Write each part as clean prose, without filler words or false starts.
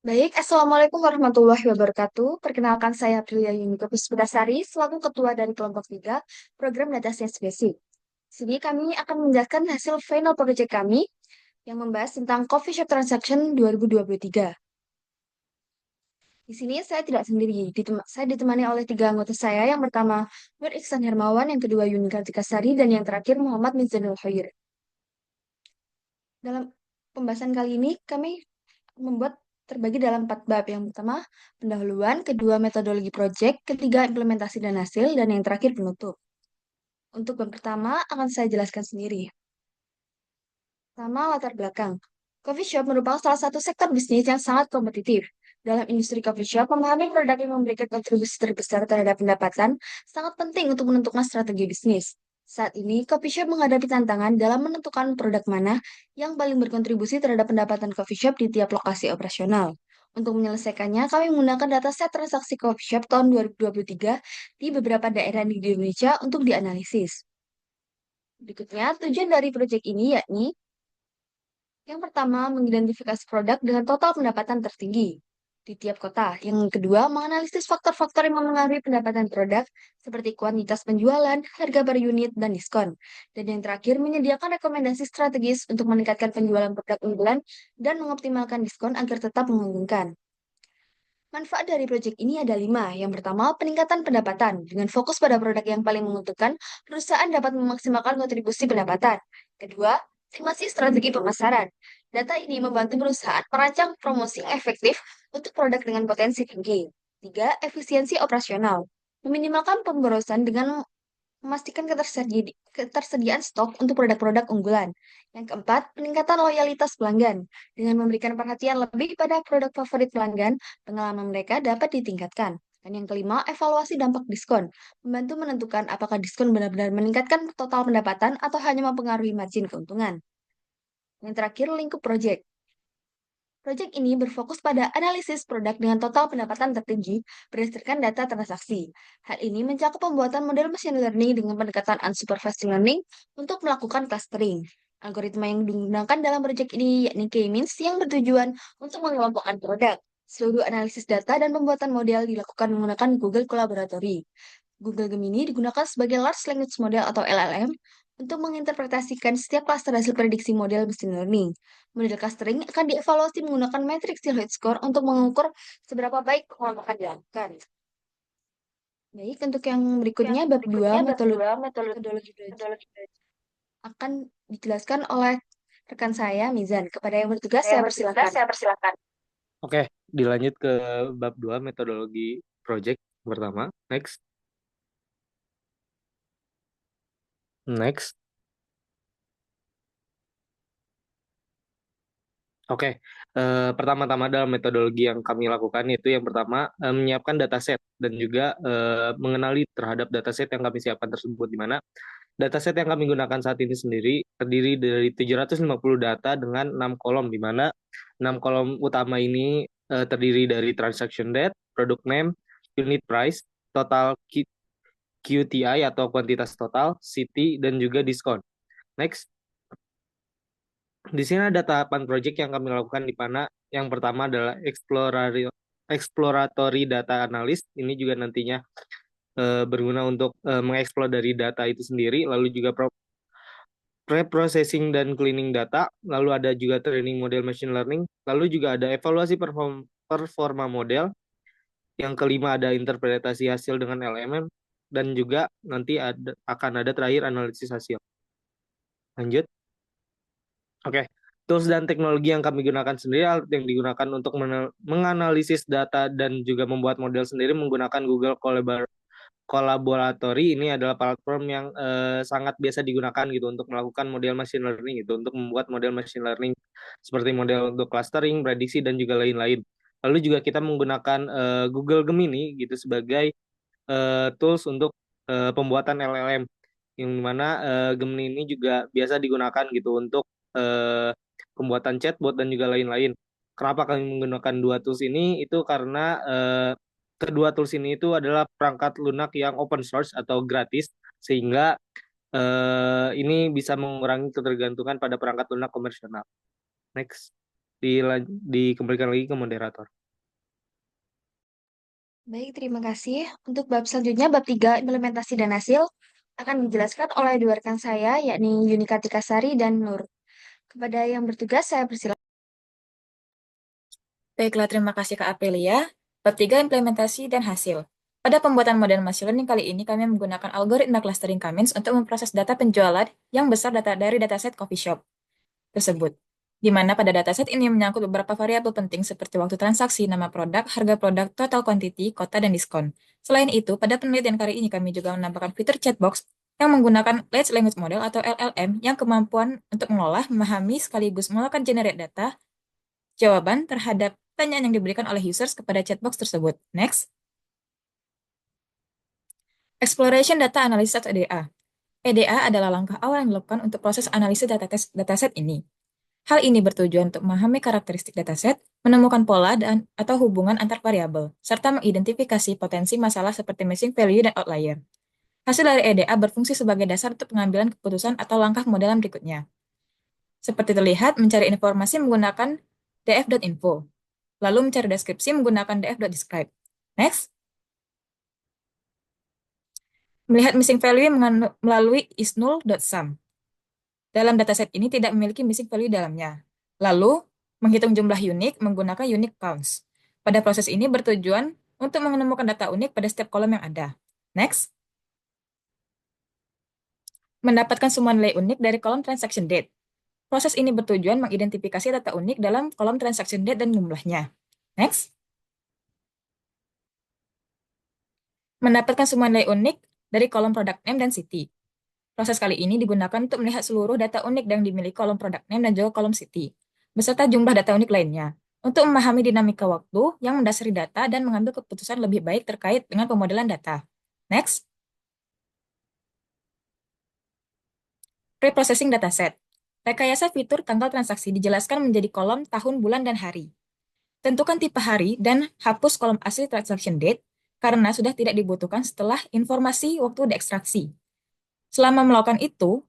Baik, Assalamualaikum warahmatullahi wabarakatuh. Perkenalkan saya Aprilia Yunike Puspitasari, selaku Ketua dari Kelompok 3, Program Data Science Basic. Di sini kami akan menjelaskan hasil final project kami yang membahas tentang Coffee Shop Transaction 2023. Di sini saya tidak sendiri, saya ditemani oleh tiga anggota saya. Yang pertama, Nur Iksan Hermawan, yang kedua Yuni Kartika Sari, dan yang terakhir Muhammad Mizanul Khair. Dalam pembahasan kali ini, kami membuat terbagi dalam 4 bab. Yang pertama, pendahuluan, kedua, metodologi proyek, ketiga, implementasi dan hasil, dan yang terakhir, penutup. Untuk bab pertama, akan saya jelaskan sendiri. Pertama, latar belakang. Coffee shop merupakan salah satu sektor bisnis yang sangat kompetitif. Dalam industri coffee shop, memahami produk yang memberikan kontribusi terbesar terhadap pendapatan sangat penting untuk menentukan strategi bisnis. Saat ini, coffee shop menghadapi tantangan dalam menentukan produk mana yang paling berkontribusi terhadap pendapatan coffee shop di tiap lokasi operasional. Untuk menyelesaikannya, kami menggunakan dataset transaksi coffee shop tahun 2023 di beberapa daerah di Indonesia untuk dianalisis. Berikutnya, tujuan dari proyek ini yakni yang pertama, mengidentifikasi produk dengan total pendapatan tertinggi di tiap kota. Yang kedua, menganalisis faktor-faktor yang mempengaruhi pendapatan produk seperti kuantitas penjualan, harga per unit, dan diskon. Dan yang terakhir, menyediakan rekomendasi strategis untuk meningkatkan penjualan produk unggulan dan mengoptimalkan diskon agar tetap menguntungkan. Manfaat dari proyek ini ada 5. Yang pertama, peningkatan pendapatan. Dengan fokus pada produk yang paling menguntungkan, perusahaan dapat memaksimalkan kontribusi pendapatan. Kedua, estimasi strategi pemasaran. Data ini membantu perusahaan merancang promosi yang efektif untuk produk dengan potensi tinggi. Tiga, efisiensi operasional. Meminimalkan pemborosan dengan memastikan ketersediaan stok untuk produk-produk unggulan. Yang keempat, peningkatan loyalitas pelanggan. Dengan memberikan perhatian lebih pada produk favorit pelanggan, pengalaman mereka dapat ditingkatkan. Dan yang kelima, evaluasi dampak diskon. Membantu menentukan apakah diskon benar-benar meningkatkan total pendapatan atau hanya mempengaruhi margin keuntungan. Yang terakhir, lingkup project. Proyek ini berfokus pada analisis produk dengan total pendapatan tertinggi berdasarkan data transaksi. Hal ini mencakup pembuatan model machine learning dengan pendekatan unsupervised learning untuk melakukan clustering. Algoritma yang digunakan dalam proyek ini yakni K-means yang bertujuan untuk mengelompokkan produk. Seluruh analisis data dan pembuatan model dilakukan menggunakan Google Collaboratory. Google Gemini digunakan sebagai Large Language Model atau LLM untuk menginterpretasikan setiap klaster hasil prediksi model machine learning. Model clustering akan dievaluasi menggunakan matriks Silhouette Score untuk mengukur seberapa baik pengelompokan dilakukan. Baik, untuk yang berikutnya, bab 2, metodologi belajar akan dijelaskan oleh rekan saya, Mizan. Kepada yang bertugas, saya persilakan. Oke, dilanjut ke bab 2 metodologi project pertama. Next. Next. Oke, pertama-tama dalam metodologi yang kami lakukan itu yang pertama menyiapkan dataset dan juga mengenali terhadap dataset yang kami siapkan tersebut, di mana dataset yang kami gunakan saat ini sendiri terdiri dari 750 data dengan 6 kolom, di mana 6 kolom utama ini terdiri dari transaction date, product name, unit price, total QTI atau kuantitas total, city, dan juga diskon. Next. Di sini ada tahapan project yang kami lakukan, di mana yang pertama adalah exploratory data analyst. Ini juga nantinya berguna untuk mengeksplor dari data itu sendiri, lalu juga pre-processing dan cleaning data, lalu ada juga training model machine learning, lalu juga ada evaluasi performa model, yang kelima ada interpretasi hasil dengan LLM, dan juga nanti akan ada terakhir analisis hasil. Lanjut. Oke, tools dan teknologi yang kami gunakan sendiri, alat yang digunakan untuk menganalisis data dan juga membuat model sendiri menggunakan Google Collaboratory. Ini adalah platform yang sangat biasa digunakan gitu untuk melakukan model machine learning gitu, untuk membuat model machine learning seperti model untuk clustering, prediksi, dan juga lain-lain. Lalu juga kita menggunakan Google Gemini gitu sebagai tools untuk pembuatan LLM, yang mana Gemini ini juga biasa digunakan gitu untuk eh, pembuatan chatbot dan juga lain-lain. Kenapa kami menggunakan dua tools ini? Itu karena kedua tools ini itu adalah perangkat lunak yang open source atau gratis, sehingga ini bisa mengurangi ketergantungan pada perangkat lunak komersial. Next, dikembalikan lagi ke moderator. Baik, terima kasih. Untuk bab selanjutnya, bab 3 implementasi dan hasil, akan dijelaskan oleh dua rekan saya, yakni Yunika Tikasari dan Nur. Kepada yang bertugas, saya persilakan. Baiklah, terima kasih Kak Aprilia. Bab 3, implementasi dan hasil. Pada pembuatan model machine learning kali ini, kami menggunakan algoritma clustering K-means untuk memproses data penjualan yang besar dari dataset coffee shop tersebut. Di mana pada dataset ini menyangkut beberapa variabel penting seperti waktu transaksi, nama produk, harga produk, total quantity, kota, dan diskon. Selain itu, pada penelitian kali ini kami juga menambahkan fitur chatbox yang menggunakan Large Language Model atau LLM yang kemampuan untuk mengolah, memahami, sekaligus melakukan generate data jawaban terhadap pertanyaan yang diberikan oleh users kepada chatbox tersebut. Next. Exploration Data Analysis atau EDA. EDA adalah langkah awal yang dilakukan untuk proses analisis dataset ini. Hal ini bertujuan untuk memahami karakteristik dataset, menemukan pola atau hubungan antar variabel, serta mengidentifikasi potensi masalah seperti missing value dan outlier. Hasil dari EDA berfungsi sebagai dasar untuk pengambilan keputusan atau langkah modelan berikutnya. Seperti terlihat, mencari informasi menggunakan df.info, lalu mencari deskripsi menggunakan df.describe. Next. Melihat missing value melalui isNull.sum. Dalam dataset ini tidak memiliki missing value dalamnya. Lalu, menghitung jumlah unik menggunakan unique counts. Pada proses ini bertujuan untuk menemukan data unik pada setiap kolom yang ada. Next. Mendapatkan semua nilai unik dari kolom transaction date. Proses ini bertujuan mengidentifikasi data unik dalam kolom transaction date dan jumlahnya. Next. Mendapatkan semua nilai unik dari kolom product name dan city. Proses kali ini digunakan untuk melihat seluruh data unik yang dimiliki kolom product name dan juga kolom city, beserta jumlah data unik lainnya, untuk memahami dinamika waktu yang mendasari data dan mengambil keputusan lebih baik terkait dengan pemodelan data. Next. Preprocessing dataset. Rekayasa fitur tanggal transaksi dijelaskan menjadi kolom tahun, bulan, dan hari. Tentukan tipe hari dan hapus kolom asli transaction date karena sudah tidak dibutuhkan setelah informasi waktu diekstraksi. Selama melakukan itu,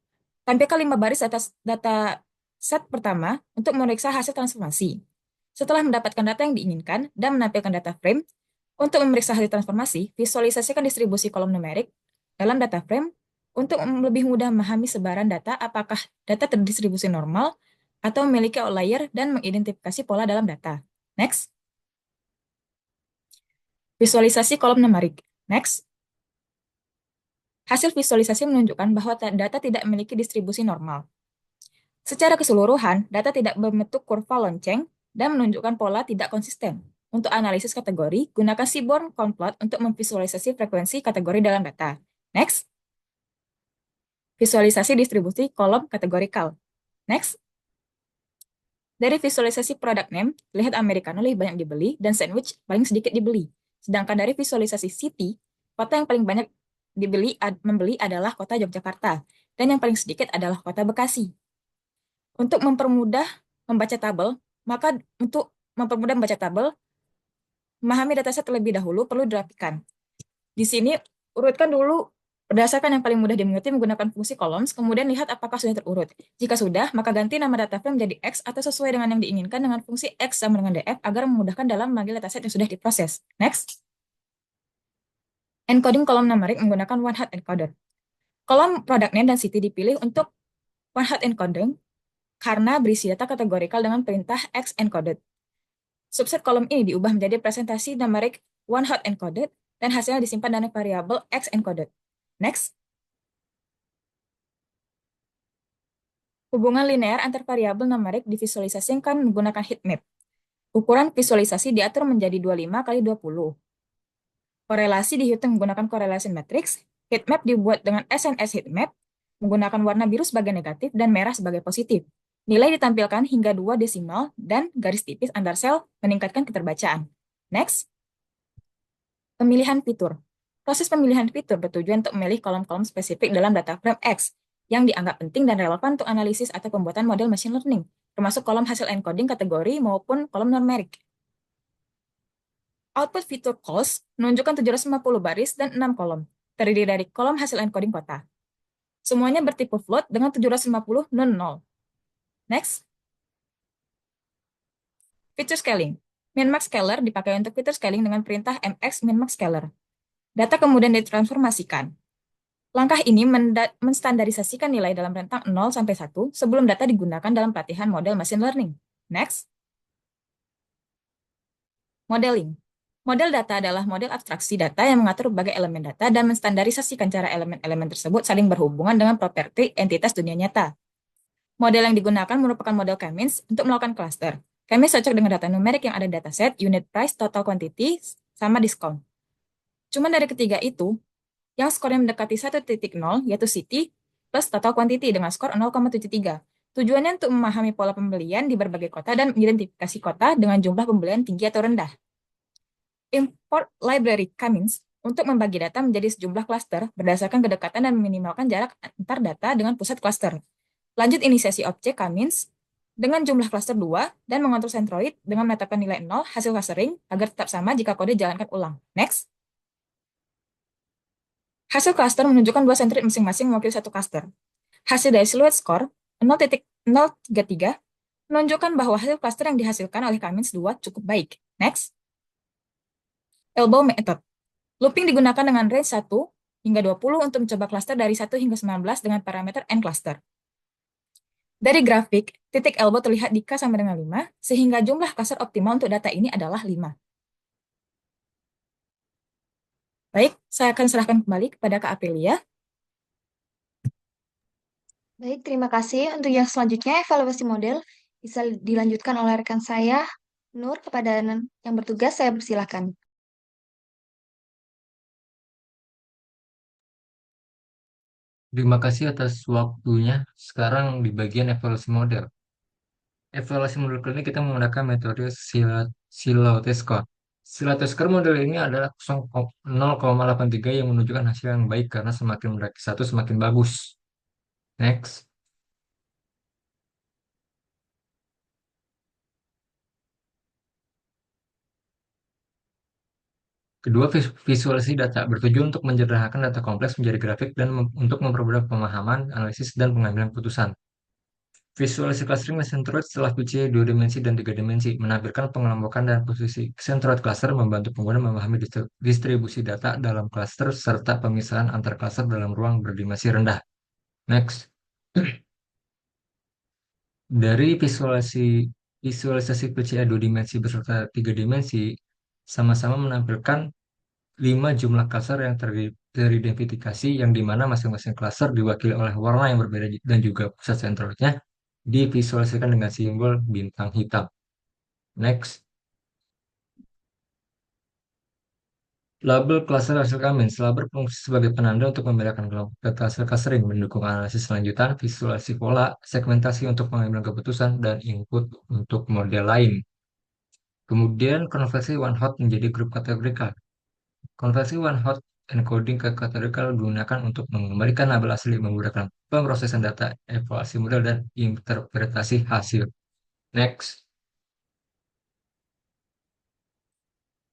tampilkan 5 baris atas data set pertama untuk memeriksa hasil transformasi. Setelah mendapatkan data yang diinginkan dan menampilkan data frame, untuk memeriksa hasil transformasi, visualisasikan distribusi kolom numerik dalam data frame untuk lebih mudah memahami sebaran data apakah data terdistribusi normal atau memiliki outlier dan mengidentifikasi pola dalam data. Next. Visualisasi kolom numerik. Next. Hasil visualisasi menunjukkan bahwa data tidak memiliki distribusi normal. Secara keseluruhan, data tidak membentuk kurva lonceng dan menunjukkan pola tidak konsisten. Untuk analisis kategori, gunakan Seaborn Count Plot untuk memvisualisasi frekuensi kategori dalam data. Next. Visualisasi distribusi kolom kategorikal. Next. Dari visualisasi product name, lihat Americano lebih banyak dibeli dan sandwich paling sedikit dibeli. Sedangkan dari visualisasi city, kota yang paling banyak membeli adalah kota Yogyakarta, dan yang paling sedikit adalah kota Bekasi. Untuk mempermudah membaca tabel, maka untuk mempermudah membaca tabel, memahami dataset terlebih dahulu perlu dirapikan. Di sini, urutkan dulu berdasarkan yang paling mudah dimengerti menggunakan fungsi columns, kemudian lihat apakah sudah terurut. Jika sudah, maka ganti nama data frame menjadi X atau sesuai dengan yang diinginkan dengan fungsi X sama dengan DF agar memudahkan dalam memanggil dataset yang sudah diproses. Next. Encoding kolom numerik menggunakan one-hot encoder. Kolom product name dan city dipilih untuk one-hot encoding karena berisi data kategorikal dengan perintah X encoded. Subset kolom ini diubah menjadi presentasi numerik one-hot encoded dan hasilnya disimpan dalam variabel X encoded. Next. Hubungan linear antar variabel numerik divisualisasikan menggunakan heatmap. Ukuran visualisasi diatur menjadi 25 kali 20. Korelasi dihitung menggunakan correlation matrix. Heatmap dibuat dengan SNS heatmap menggunakan warna biru sebagai negatif dan merah sebagai positif. Nilai ditampilkan hingga 2 desimal dan garis tipis antar sel meningkatkan keterbacaan. Next. Pemilihan fitur. Proses pemilihan fitur bertujuan untuk memilih kolom-kolom spesifik dalam data frame X yang dianggap penting dan relevan untuk analisis atau pembuatan model machine learning, termasuk kolom hasil encoding kategori maupun kolom numerik. Output fitur calls menunjukkan 750 baris dan 6 kolom, terdiri dari kolom hasil encoding kota. Semuanya bertipe float dengan 750 non-null. Next. Feature scaling. Min-max scaler dipakai untuk fitur scaling dengan perintah mx min-max scaler. Data kemudian ditransformasikan. Langkah ini menstandarisasikan nilai dalam rentang 0 sampai 1 sebelum data digunakan dalam pelatihan model machine learning. Next. Modeling. Model data adalah model abstraksi data yang mengatur berbagai elemen data dan menstandarisasikan cara elemen-elemen tersebut saling berhubungan dengan properti entitas dunia nyata. Model yang digunakan merupakan model K-means untuk melakukan cluster. K-means cocok dengan data numerik yang ada di dataset, unit price, total quantity, sama discount. Cuma dari ketiga itu, yang skornya mendekati 1.0, yaitu city, plus total quantity dengan skor 0,73. Tujuannya untuk memahami pola pembelian di berbagai kota dan mengidentifikasi kota dengan jumlah pembelian tinggi atau rendah. Import library K-means untuk membagi data menjadi sejumlah cluster berdasarkan kedekatan dan meminimalkan jarak antar data dengan pusat cluster. Lanjut inisiasi objek K-means dengan jumlah cluster 2 dan mengontrol centroid dengan menetapkan nilai 0 hasil clustering agar tetap sama jika kode dijalankan ulang. Next. Hasil cluster menunjukkan dua centroid masing-masing mewakili satu cluster. Hasil dari silhouette score 0.033 menunjukkan bahwa hasil cluster yang dihasilkan oleh K-means 2 cukup baik. Next. Elbow method. Looping digunakan dengan range 1 hingga 20 untuk mencoba cluster dari 1 hingga 19 dengan parameter n cluster. Dari grafik, titik elbow terlihat di K sama dengan 5, sehingga jumlah cluster optimal untuk data ini adalah 5. Baik, saya akan serahkan kembali kepada Kak Aprilia. Baik, terima kasih. Untuk yang selanjutnya, evaluasi model bisa dilanjutkan oleh rekan saya, Nur. Kepada yang bertugas, saya persilahkan. Terima kasih atas waktunya. Sekarang di bagian evaluasi model. Evaluasi model kali ini kita menggunakan metode Silhouette Score. Silhouette Score model ini adalah 0,83 yang menunjukkan hasil yang baik karena semakin mendekati satu semakin bagus. Next. Kedua, visualisasi data bertujuan untuk menyederhanakan data kompleks menjadi grafik dan untuk mempermudah pemahaman, analisis, dan pengambilan keputusan. Visualisasi clustering dan centroid setelah PCA 2 dimensi dan 3 dimensi menampilkan pengelompokan dan posisi centroid cluster membantu pengguna memahami distribusi data dalam cluster serta pemisahan antar cluster dalam ruang berdimensi rendah. Next. Dari visualisasi PCA 2 dimensi beserta 3 dimensi sama-sama menampilkan 5 jumlah cluster yang teridentifikasi yang di mana masing-masing cluster diwakili oleh warna yang berbeda dan juga pusat centroidnya divisualisasikan dengan simbol bintang hitam. Next. Label cluster hasil K-means. Label berfungsi sebagai penanda untuk membedakan kelompok data hasil clustering, mendukung analisis lanjutan, visualisasi pola, segmentasi untuk pengambilan keputusan, dan input untuk model lain. Kemudian konversi one hot menjadi grup kategorikal. Konversi one hot encoding ke kategorikal digunakan untuk mengembalikan label asli menggunakan pemrosesan data, evaluasi model, dan interpretasi hasil. Next.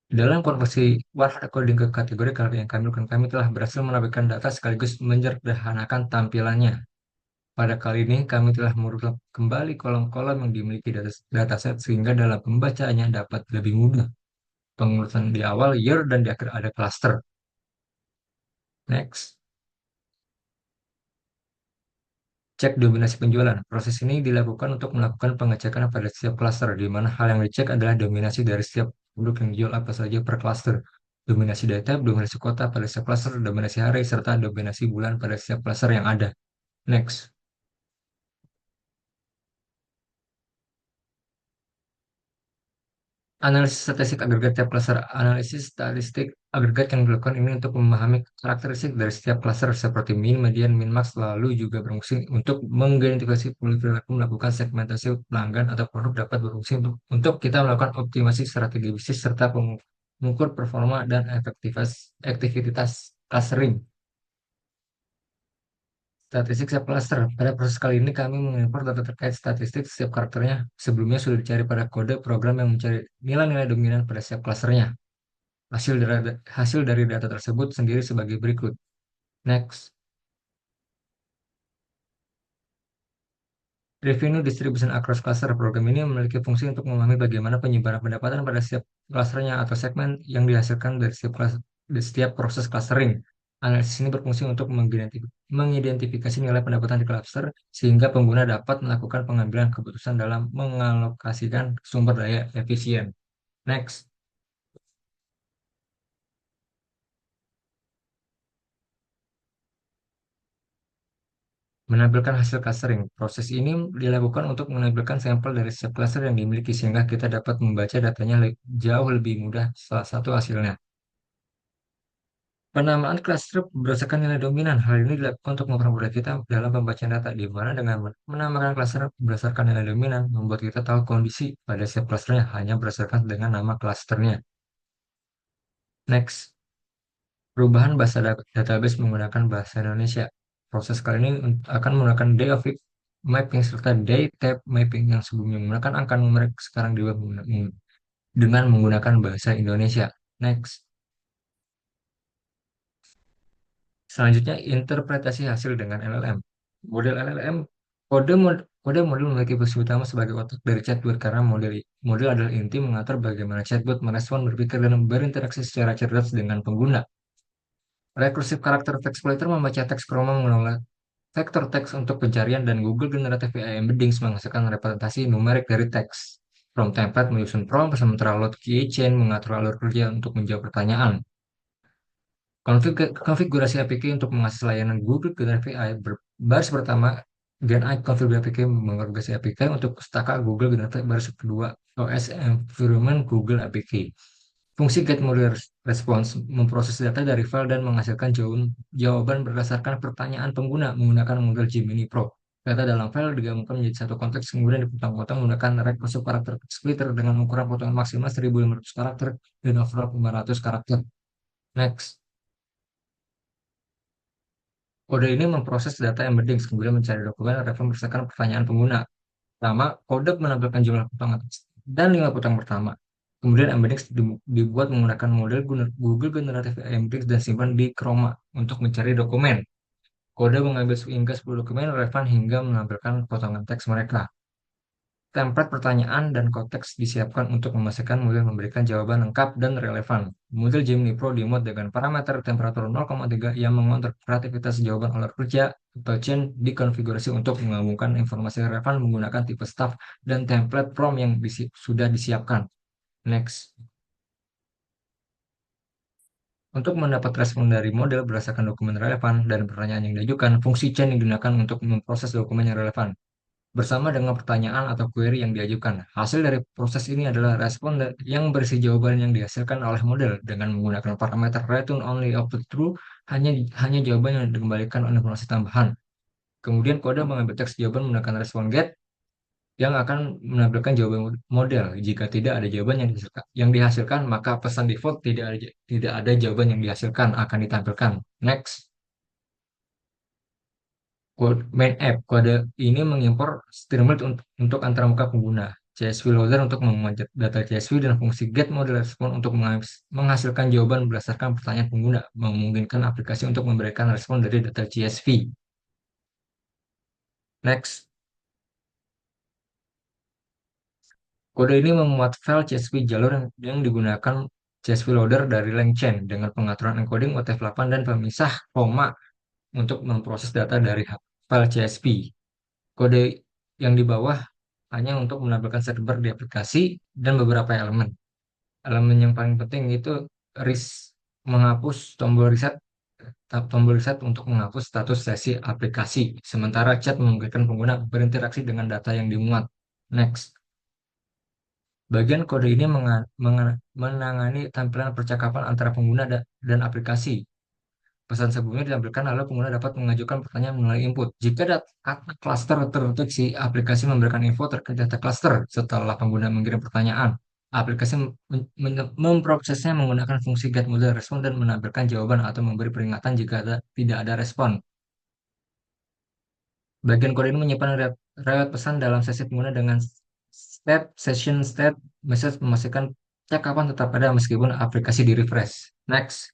Dalam konversi one-hot coding ke kategori yang kami lakukan, kami telah berhasil menampilkan data sekaligus menyederhanakan tampilannya. Pada kali ini, kami telah merubah kembali kolom-kolom yang dimiliki dataset sehingga dalam pembacaannya dapat lebih mudah. Pengurusan di awal year dan di akhir ada cluster. Next. Cek dominasi penjualan. Proses ini dilakukan untuk melakukan pengecekan pada setiap cluster, di mana hal yang dicek adalah dominasi dari setiap produk yang dijual apa saja per cluster. Dominasi data, dominasi kota pada setiap cluster, dominasi hari, serta dominasi bulan pada setiap cluster yang ada. Next. Analisis statistik agregat tiap cluster. Analisis statistik agregat yang dilakukan ini untuk memahami karakteristik dari setiap cluster seperti min, median, min, max, lalu juga berfungsi untuk mengidentifikasi perilaku, melakukan segmentasi pelanggan atau produk dapat berfungsi untuk kita melakukan optimasi strategi bisnis serta mengukur performa dan efektivitas clustering. Statistik setiap cluster. Pada proses kali ini kami mengimpor data terkait statistik setiap karakternya. Sebelumnya sudah dicari pada kode program yang mencari nilai-nilai dominan pada setiap clusternya. Hasil dari data tersebut sendiri sebagai berikut. Next. Revenue Distribution Across Cluster. Program ini memiliki fungsi untuk memahami bagaimana penyebaran pendapatan pada setiap klasternya atau segmen yang dihasilkan dari setiap proses clustering. Analisis ini berfungsi untuk mengidentifikasi nilai pendapatan di cluster sehingga pengguna dapat melakukan pengambilan keputusan dalam mengalokasikan sumber daya efisien. Next. Menampilkan hasil clustering. Proses ini dilakukan untuk menampilkan sampel dari setiap cluster yang dimiliki sehingga kita dapat membaca datanya jauh lebih mudah. Salah satu hasilnya. Penamaan cluster berdasarkan nilai dominan. Hal ini dilakukan untuk mempermudah kita dalam pembacaan data, di mana dengan menamakan cluster berdasarkan nilai dominan, membuat kita tahu kondisi pada setiap clusternya hanya berdasarkan dengan nama clusternya. Next. Perubahan bahasa database menggunakan bahasa Indonesia. Proses kali ini akan menggunakan day of week mapping serta day type mapping yang sebelumnya menggunakan angka numerik, sekarang juga dengan menggunakan bahasa Indonesia. Next. Selanjutnya, interpretasi hasil dengan LLM. Model LLM, kode model memiliki fungsi utama sebagai otak dari chatbot karena model adalah inti mengatur bagaimana chatbot merespon, berpikir, dan berinteraksi secara cerdas dengan pengguna. Recursive Character Text Exploiter membaca teks Chroma mengolah vektor teks untuk pencarian, dan Google Generative AI Embeddings menghasilkan representasi numerik dari teks. Prompt template menyusun prompt, sementara load keychain mengatur alur kerja untuk menjawab pertanyaan. Konfigurasi APK untuk mengakses layanan Google Generative AI. Baris pertama, Gen AI konfigurasi APK mengonfigurasi APK untuk pustaka Google Generative. Baris kedua, OS Environment Google APK. Fungsi Get Model Response memproses data dari file dan menghasilkan jawaban berdasarkan pertanyaan pengguna menggunakan model Gemini Pro. Data dalam file digabungkan menjadi satu konteks, kemudian dipotong-potong menggunakan recursive character splitter dengan ukuran potongan maksimal 1500 karakter dan overlap 500 karakter. Next. Kode ini memproses data embeddings, kemudian mencari dokumen relevan berdasarkan pertanyaan pengguna. Pertama, kode menampilkan jumlah potongan teks dan 5 potongan pertama. Kemudian embeddings dibuat menggunakan model Google Generative Embeddings dan simpan di Chroma untuk mencari dokumen. Kode mengambil hingga 10 dokumen relevan hingga menampilkan potongan teks mereka. Template pertanyaan dan konteks disiapkan untuk memastikan model memberikan jawaban lengkap dan relevan. Model Gemini Pro dimod dengan parameter temperatur 0,3 yang mengontrol kreativitas jawaban alur kerja atau chain dikonfigurasi untuk menggabungkan informasi relevan menggunakan tipe staff dan template prompt yang sudah disiapkan. Next. Untuk mendapat respon dari model berdasarkan dokumen relevan dan pertanyaan yang diajukan, fungsi chain digunakan untuk memproses dokumen yang relevan bersama dengan pertanyaan atau query yang diajukan. Hasil dari proses ini adalah respon yang berisi jawaban yang dihasilkan oleh model dengan menggunakan parameter return only output true, hanya jawaban yang dikembalikan oleh informasi tambahan. Kemudian kode mengambil teks jawaban menggunakan respon get yang akan menampilkan jawaban model. Jika tidak ada jawaban yang dihasilkan, maka pesan default tidak ada jawaban yang dihasilkan akan ditampilkan. Next. Main app. Kode ini mengimpor streamlit untuk antarmuka pengguna. CSV Loader untuk memanjat data CSV dan fungsi Get Model Response untuk menghasilkan jawaban berdasarkan pertanyaan pengguna, memungkinkan aplikasi untuk memberikan respon dari data CSV. Next. Kode ini memuat file CSV jalur yang digunakan CSV Loader dari LangChain dengan pengaturan encoding UTF-8 dan pemisah koma untuk memproses data dari file CSV. Kode yang di bawah hanya untuk menampilkan server di aplikasi dan beberapa elemen. Elemen yang paling penting itu menghapus tombol reset untuk menghapus status sesi aplikasi. Sementara chat memungkinkan pengguna berinteraksi dengan data yang dimuat. Next. Bagian kode ini menangani tampilan percakapan antara pengguna dan aplikasi. Pesan sebelumnya ditampilkan lalu pengguna dapat mengajukan pertanyaan melalui input. Jika kata cluster terdeteksi, aplikasi memberikan info terkait data cluster. Setelah pengguna mengirim pertanyaan, aplikasi memprosesnya menggunakan fungsi get model respon dan menampilkan jawaban atau memberi peringatan jika tidak ada respon. Bagian kode ini menyimpan riwayat pesan dalam sesi pengguna dengan session state message memastikan cakapan tetap ada meskipun aplikasi di refresh. Next.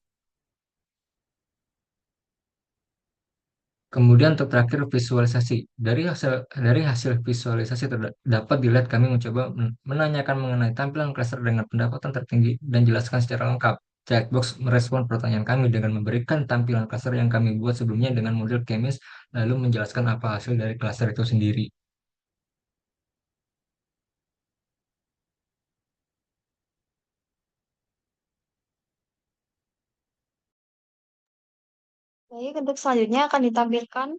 Kemudian untuk terakhir visualisasi. Dari hasil visualisasi dapat dilihat kami mencoba menanyakan mengenai tampilan klaster dengan pendapatan tertinggi dan jelaskan secara lengkap. Checkbox merespon pertanyaan kami dengan memberikan tampilan klaster yang kami buat sebelumnya dengan model Kemis, lalu menjelaskan apa hasil dari klaster itu sendiri. Baik, untuk selanjutnya akan ditampilkan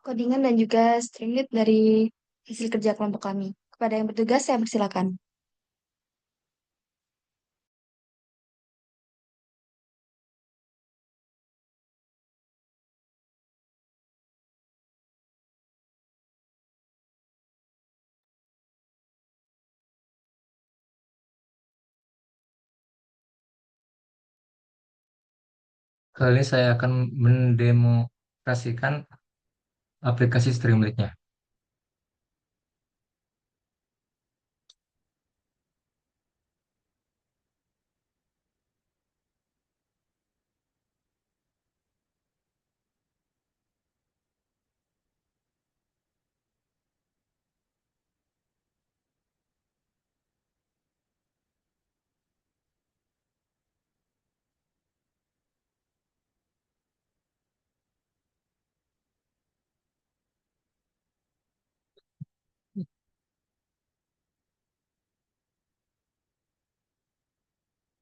codingan dan juga streamlit dari hasil kerja kelompok kami. Kepada yang bertugas, saya persilakan. Kali ini saya akan mendemonstrasikan aplikasi Streamlit-nya.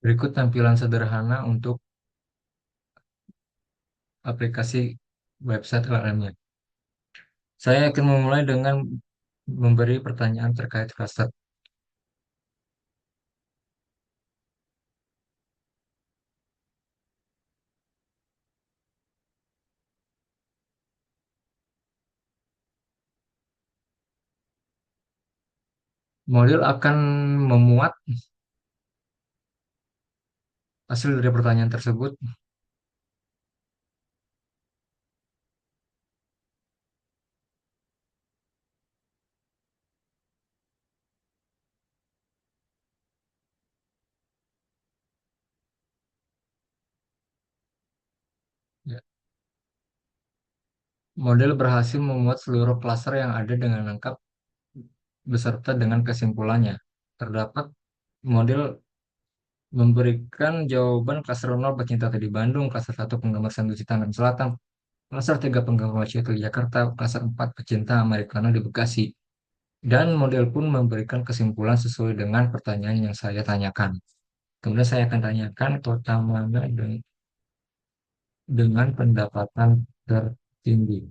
Berikut tampilan sederhana untuk aplikasi website LLM-nya. Saya akan memulai dengan memberi pertanyaan terkait cluster. Model akan memuat hasil dari pertanyaan tersebut. Ya. Model berhasil memuat seluruh klaster yang ada dengan lengkap beserta dengan kesimpulannya. Terdapat model memberikan jawaban klaster 0 pecinta di Bandung, klaster 1 penggemar sandwich di Tangerang Selatan, klaster 3 penggemar Ciletu di Jakarta, klaster 4 pecinta Americano di Bekasi. Dan model pun memberikan kesimpulan sesuai dengan pertanyaan yang saya tanyakan. Kemudian saya akan tanyakan kota mana dengan pendapatan tertinggi.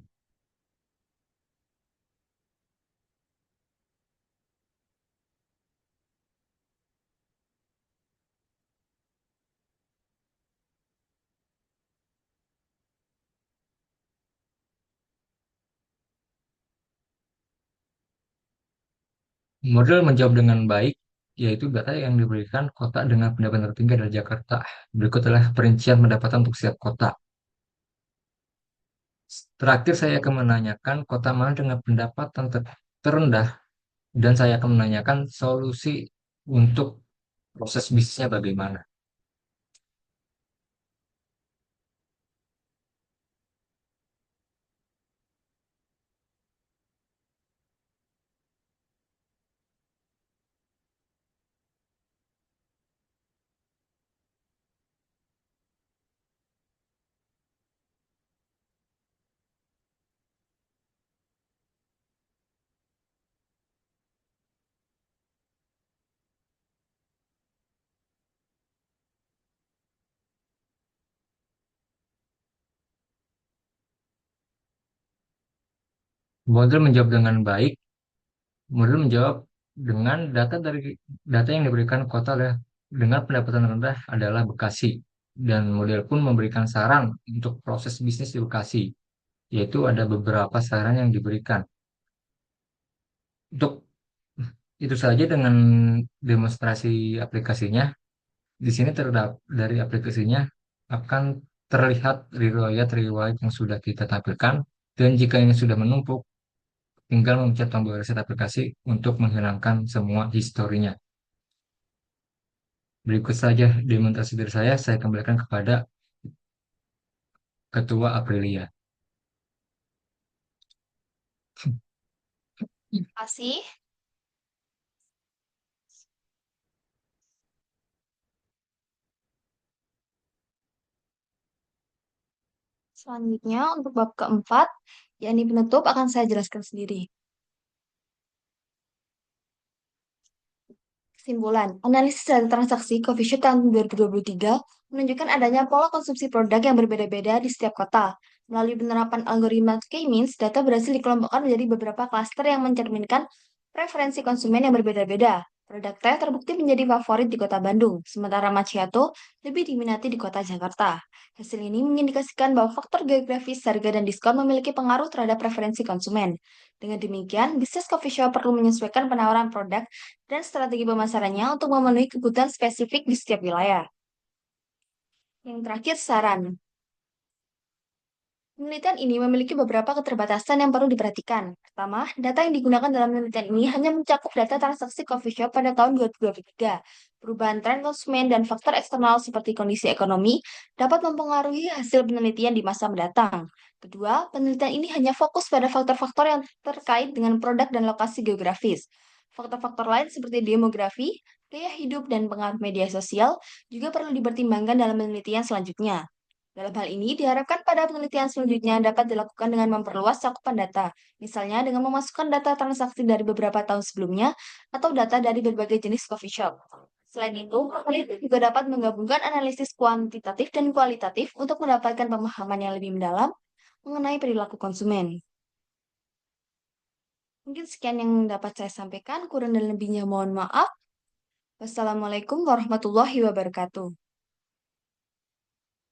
Model menjawab dengan baik, yaitu data yang diberikan kota dengan pendapatan tertinggi adalah Jakarta. Berikut adalah perincian pendapatan untuk setiap kota. Terakhir saya akan menanyakan kota mana dengan pendapatan terendah dan saya akan menanyakan solusi untuk proses bisnisnya bagaimana. Model menjawab dengan baik. Model menjawab dengan data yang diberikan kota adalah dengan pendapatan rendah adalah Bekasi. Dan model pun memberikan saran untuk proses bisnis di Bekasi, yaitu ada beberapa saran yang diberikan. Untuk itu saja dengan demonstrasi aplikasinya. Di sini terdapat dari aplikasinya akan terlihat riwayat-riwayat yang sudah kita tampilkan. Dan jika ini sudah menumpuk, tinggal memencet tombol reset aplikasi untuk menghilangkan semua historinya. Berikut saja demonstrasi dari saya kembalikan kepada Ketua Aprilia. Kasih. Selanjutnya untuk bab keempat, yakni penutup akan saya jelaskan sendiri. Kesimpulan, analisis data transaksi coffee shop tahun 2023 menunjukkan adanya pola konsumsi produk yang berbeda-beda di setiap kota. Melalui penerapan algoritma K-means, data berhasil dikelompokkan menjadi beberapa klaster yang mencerminkan preferensi konsumen yang berbeda-beda. Produk teh terbukti menjadi favorit di kota Bandung, sementara macchiato lebih diminati di kota Jakarta. Hasil ini mengindikasikan bahwa faktor geografis, harga, dan diskon memiliki pengaruh terhadap preferensi konsumen. Dengan demikian, bisnis coffee shop perlu menyesuaikan penawaran produk dan strategi pemasarannya untuk memenuhi kebutuhan spesifik di setiap wilayah. Yang terakhir, saran. Penelitian ini memiliki beberapa keterbatasan yang perlu diperhatikan. Pertama, data yang digunakan dalam penelitian ini hanya mencakup data transaksi coffee shop pada tahun 2023. Perubahan tren konsumen dan faktor eksternal seperti kondisi ekonomi dapat mempengaruhi hasil penelitian di masa mendatang. Kedua, penelitian ini hanya fokus pada faktor-faktor yang terkait dengan produk dan lokasi geografis. Faktor-faktor lain seperti demografi, gaya hidup, dan pengaruh media sosial juga perlu dipertimbangkan dalam penelitian selanjutnya. Dalam hal ini, diharapkan pada penelitian selanjutnya dapat dilakukan dengan memperluas cakupan data, misalnya dengan memasukkan data transaksi dari beberapa tahun sebelumnya atau data dari berbagai jenis coffee shop. Selain itu, peneliti juga dapat menggabungkan analisis kuantitatif dan kualitatif untuk mendapatkan pemahaman yang lebih mendalam mengenai perilaku konsumen. Mungkin sekian yang dapat saya sampaikan, kurang dan lebihnya mohon maaf. Wassalamualaikum warahmatullahi wabarakatuh.